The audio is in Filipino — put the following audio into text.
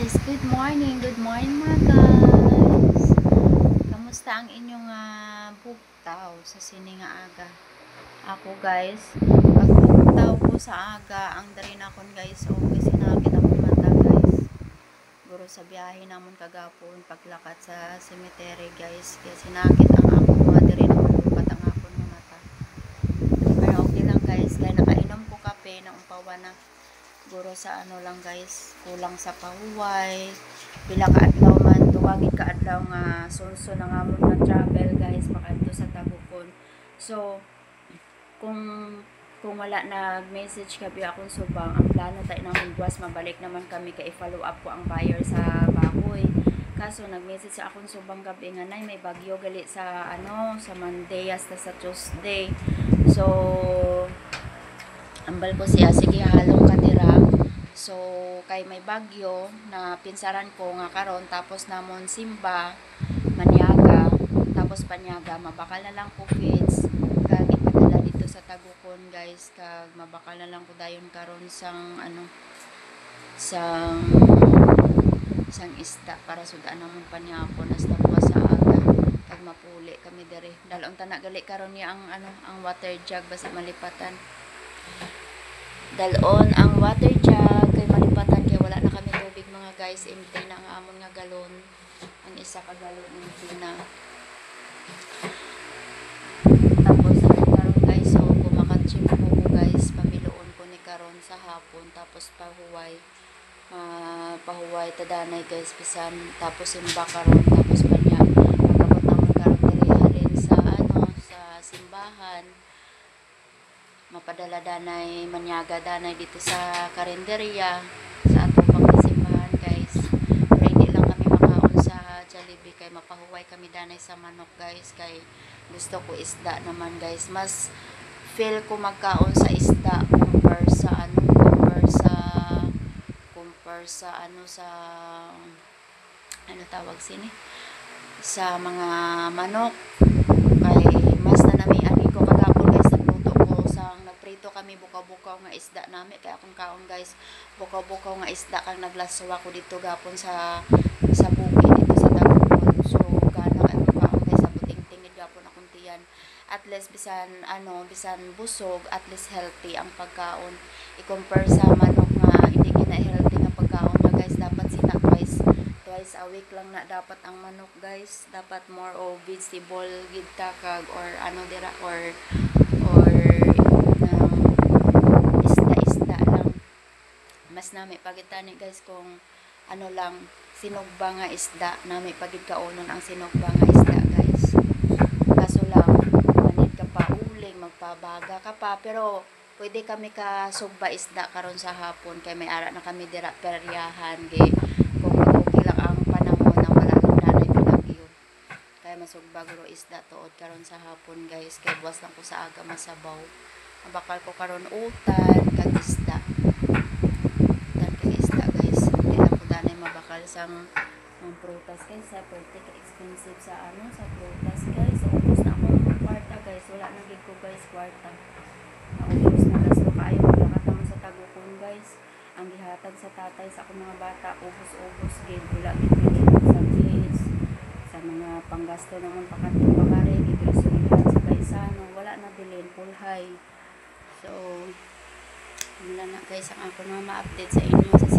guys, good morning mga guys. Kamusta ang inyong bugtaw sa sininga aga? Ako guys, pag bugtaw ko sa aga, ang darin akon guys, o kasi nakakita ko mata guys. Guro sa biyahe namon kagapon, paglakad sa cemetery guys, kasi nakakit ang ako mga darin akon bukat ang akon mga mata. Pero okay lang guys, kaya nakainom ko kape na umpawa na. Guro sa ano lang guys, kulang sa pahuway, pila ka adlaw man tuwagid ka adlaw nga sunso na nga mo na travel guys pakadto sa Tagukon. So kung wala nag-message kabi akong subang, ang plano tayo ng buwas mabalik naman kami kay follow up ko ang buyer sa baboy. Kaso nag-message sa akong subang gabi nga nay may bagyo gali sa sa Monday hasta sa Tuesday. So ambal ko siya, sige halong katira. So kay may bagyo na pinsaran ko nga karon, tapos namon simba Maniaga, tapos Panyaga, mabakal na lang ko feeds kag ipadala dito sa Tagukon guys, kag mabakal na lang ko dayon karon sang sang isda para sudaan namon Panyapon hasta buwas sa aga kag mapuli kami dire. Dalon ta na gali karon niya ang water jug basta malipatan. Dalon ang water jug kay malipatan kay wala na kami tubig mga guys, empty na ang amon nga galon, ang isa ka galon empty na. Tapos karon guys, so kumakatchip ko guys, pamiloon ko ni karon sa hapon, tapos pahuway tadanay guys bisan, tapos simba karon, tapos panya pagabot namon karon diri halin sa sa simbahan, mapadala danay Manyaga danay dito sa karinderya sa atong pagsimbahan guys. Pero hindi lang kami makaon sa Jollibee kay mapahuway kami danay sa manok guys, kay gusto ko isda naman guys. Mas feel ko magkaon sa isda compare sa tawag sini sa mga manok. Kay mas nanamian ko kagapon guys, nagluto ko sang nagprito kami bukaw-bukaw nga isda nami, kaya akong kaon guys bukaw-bukaw nga isda kang naglasawa ko dito gapon sa bukid dito sa Tagukon. So gana kay kaon guys, sa buting-tingid gapon akong tiyan. At least bisan busog, at least healthy ang pagkaon i-compare sa manok nga hindi gina healthy nga pagkaon na guys. Dapat sina twice a week lang na dapat ang manok guys, dapat more of vegetable gid ta kag or dira or isda lang. Mas nami pagitani guys kung lang sinugba nga isda, nami pagid kaonon ang sinugba nga isda guys. Kaso lang manid ka pa uling, magpabaga ka pa, pero pwede kami ka sugba isda karon sa hapon kay may ara na kami dira peryahan gi kung okay lang ang panahon na wala lang nanay bilagyo, kaya masugba guro isda tuod karon sa hapon guys, kay buwas lang ko sa aga masabaw. Mabakal ko karon utan kag isda guys. Hindi lang ko danay mabakal sang prutas guys, sa pwede ka expensive sa sa prutas guys. So ubos na akong kwarta guys, wala na gid ko guys kwarta. Naubos na gasto kayo maglakat naman sa Tagukon guys. Ang gihatag sa tatay sa akong mga bata, ubos gid, wala gid bilhin sa kids, sa mga panggasto naman pakadto pakare gigroceryhan sa kaisano, wala na bilhin, pulhay. So wala na guys ang ako mga ma-update sa inyo sa